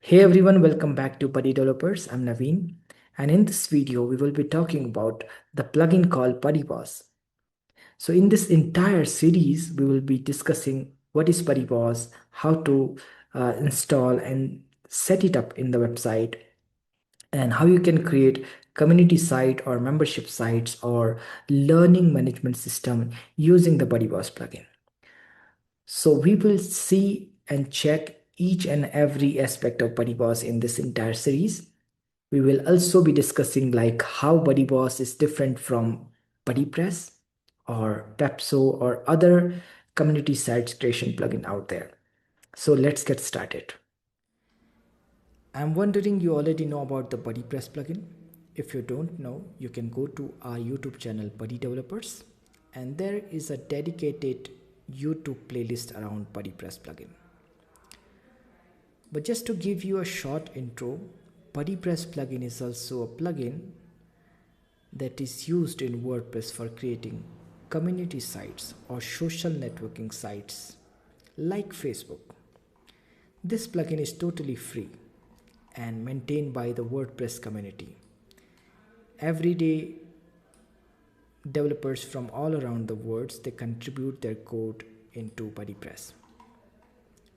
Hey everyone, welcome back to Buddy Developers. I'm Naveen, and in this video, we will be talking about the plugin called BuddyBoss. So, in this entire series, we will be discussing what is BuddyBoss, how to install and set it up in the website, and how you can create community site or membership sites or learning management system using the BuddyBoss plugin. So we will see and check each and every aspect of BuddyBoss in this entire series. We will also be discussing like how BuddyBoss is different from BuddyPress or Pepso or other community sites creation plugin out there. So let's get started. I'm wondering you already know about the BuddyPress plugin. If you don't know, you can go to our YouTube channel Buddy Developers and there is a dedicated YouTube playlist around BuddyPress plugin. But just to give you a short intro, BuddyPress plugin is also a plugin that is used in WordPress for creating community sites or social networking sites like Facebook. This plugin is totally free and maintained by the WordPress community. Every day, developers from all around the world they contribute their code into BuddyPress.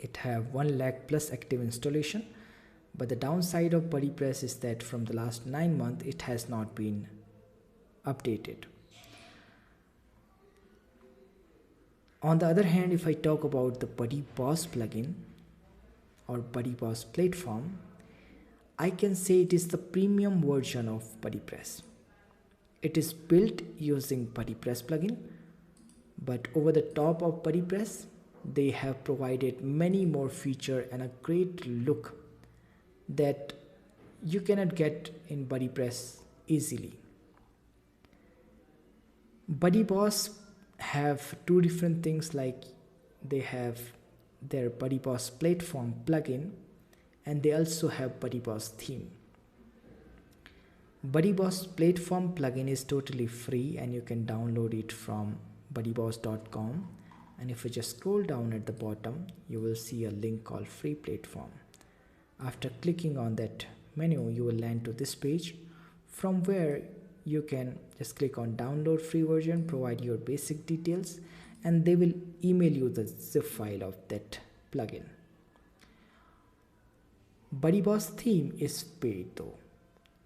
It have 1 lakh plus active installation, but the downside of BuddyPress is that from the last 9 months it has not been updated. On the other hand, if I talk about the BuddyBoss plugin or BuddyBoss platform, I can say it is the premium version of BuddyPress. It is built using BuddyPress plugin, but over the top of BuddyPress, they have provided many more features and a great look that you cannot get in BuddyPress easily. BuddyBoss have two different things, like they have their BuddyBoss platform plugin and they also have BuddyBoss theme. BuddyBoss platform plugin is totally free and you can download it from buddyboss.com, and if you just scroll down at the bottom you will see a link called free platform. After clicking on that menu you will land to this page from where you can just click on download free version, provide your basic details, and they will email you the zip file of that plugin. BuddyBoss theme is paid though,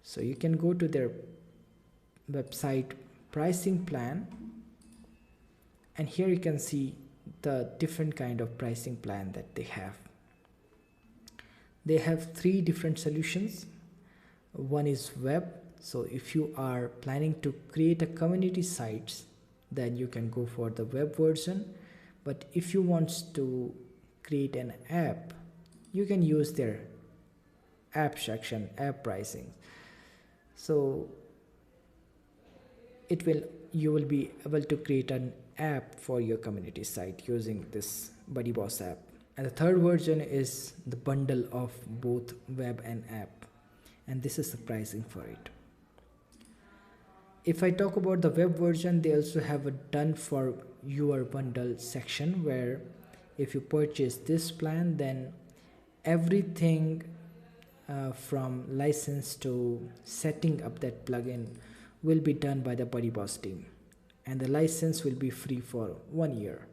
so you can go to their website pricing plan, and here you can see the different kind of pricing plan that they have. They have 3 different solutions. One is web, so if you are planning to create a community sites, then you can go for the web version. But if you want to create an app, you can use their app section, app pricing. So you will be able to create an app for your community site using this BuddyBoss app. And the third version is the bundle of both web and app, and this is the pricing for it. If I talk about the web version, they also have a done for your bundle section where if you purchase this plan, then everything from license to setting up that plugin will be done by the BuddyBoss team, and the license will be free for 1 year.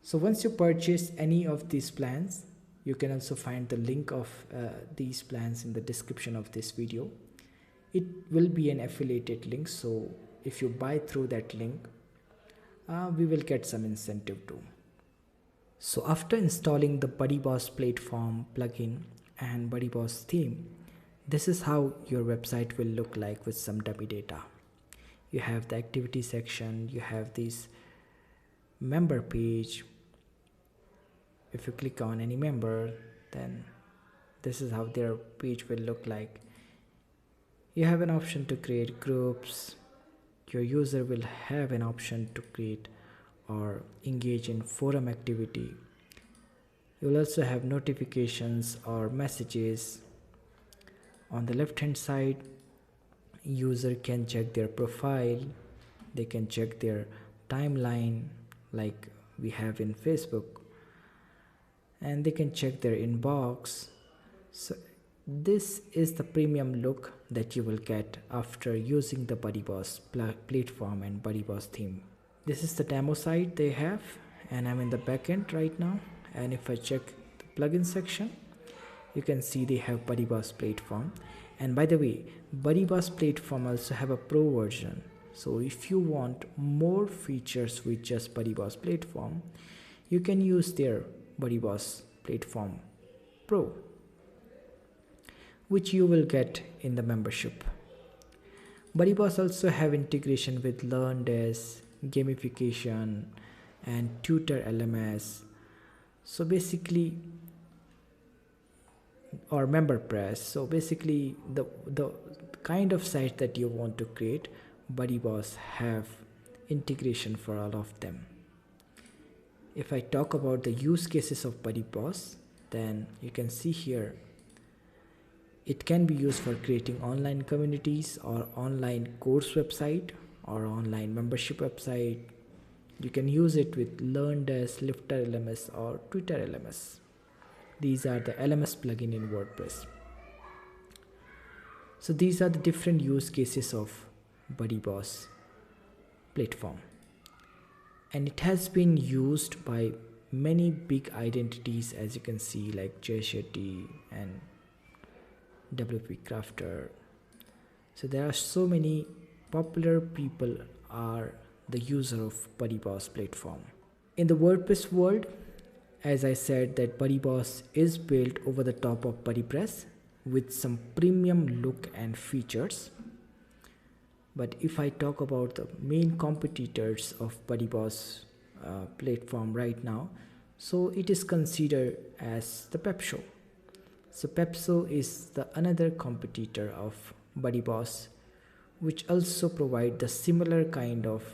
So once you purchase any of these plans, you can also find the link of these plans in the description of this video. It will be an affiliated link, so if you buy through that link, we will get some incentive too. So after installing the BuddyBoss platform plugin and BuddyBoss theme, this is how your website will look like with some dummy data. You have the activity section, you have this member page. If you click on any member, then this is how their page will look like. You have an option to create groups. Your user will have an option to create or engage in forum activity. You will also have notifications or messages. On the left hand side, user can check their profile, they can check their timeline like we have in Facebook. and they can check their inbox. So this is the premium look that you will get after using the BuddyBoss platform and BuddyBoss theme. This is the demo site they have, and I'm in the backend right now. And if I check the plugin section, you can see they have BuddyBoss platform. And by the way, BuddyBoss platform also have a pro version. So if you want more features with just BuddyBoss platform, you can use their BuddyBoss platform pro, which you will get in the membership. BuddyBoss also have integration with LearnDesk, gamification, and Tutor LMS. So basically, or BuddyPress. So basically, the kind of site that you want to create, BuddyBoss have integration for all of them. If I talk about the use cases of BuddyBoss, then you can see here it can be used for creating online communities or online course website or online membership website. You can use it with LearnDesk, Lifter LMS or Twitter LMS. These are the LMS plugin in WordPress. So these are the different use cases of BuddyBoss platform. And it has been used by many big identities, as you can see, like Jay Shetty and WP Crafter. So there are so many popular people are the user of BuddyBoss platform. In the WordPress world, as I said, that BuddyBoss is built over the top of BuddyPress with some premium look and features. But if I talk about the main competitors of BuddyBoss platform right now, so it is considered as the Pepso. So Pepso is the another competitor of BuddyBoss, which also provide the similar kind of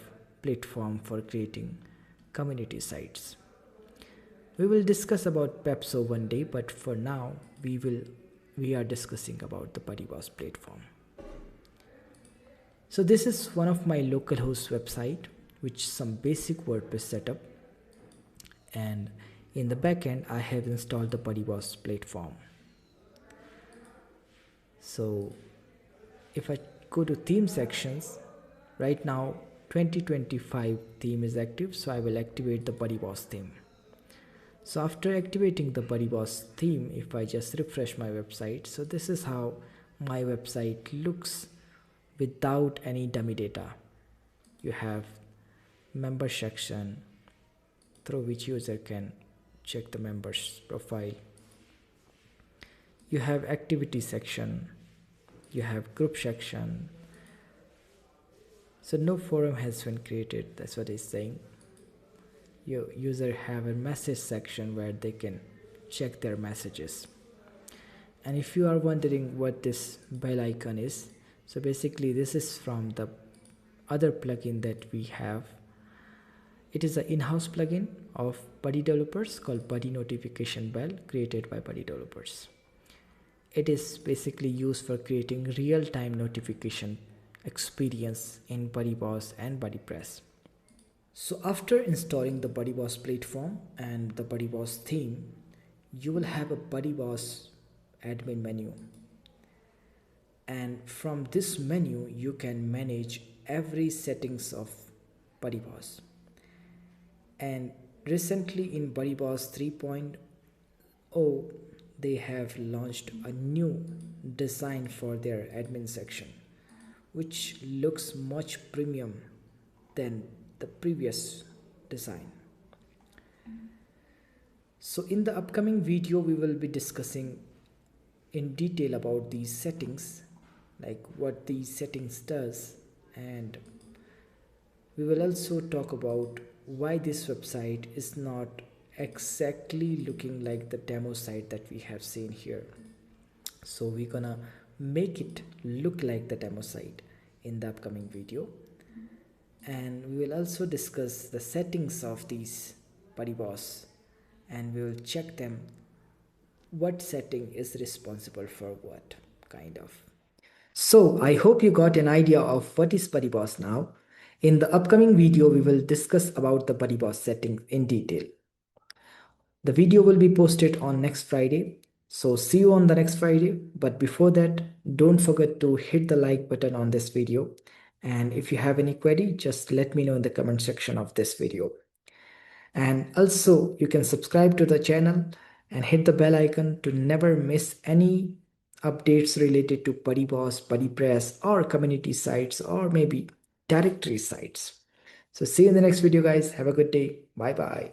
platform for creating community sites. We will discuss about Pepso one day, but for now we are discussing about the BuddyBoss platform. So this is one of my localhost website, which some basic WordPress setup, and in the backend I have installed the BuddyBoss platform. So if I go to theme sections, right now 2025 theme is active, so I will activate the BuddyBoss theme. So after activating the BuddyBoss theme, if I just refresh my website, so this is how my website looks without any dummy data. You have member section through which user can check the member's profile. You have activity section, you have group section. So no forum has been created, that's what it's saying. Your user have a message section where they can check their messages. And if you are wondering what this bell icon is, so basically this is from the other plugin that we have. It is an in-house plugin of Buddy developers called Buddy Notification Bell, created by Buddy developers. It is basically used for creating real-time notification experience in BuddyBoss and BuddyPress. So after installing the BuddyBoss platform and the BuddyBoss theme, you will have a BuddyBoss admin menu. And from this menu, you can manage every settings of BuddyBoss. And recently in BuddyBoss 3.0, they have launched a new design for their admin section, which looks much premium than the previous design. So in the upcoming video, we will be discussing in detail about these settings, like what these settings does, and we will also talk about why this website is not exactly looking like the demo site that we have seen here. So we're gonna make it look like the demo site in the upcoming video, and we will also discuss the settings of these BuddyBoss, and we will check them, what setting is responsible for what kind of. So I hope you got an idea of what is BuddyBoss now. In the upcoming video, we will discuss about the BuddyBoss settings in detail. The video will be posted on next Friday. So see you on the next Friday. But before that, don't forget to hit the like button on this video. And if you have any query, just let me know in the comment section of this video. And also you can subscribe to the channel and hit the bell icon to never miss any updates related to BuddyBoss, BuddyPress, or community sites, or maybe directory sites. So see you in the next video, guys. Have a good day. Bye bye.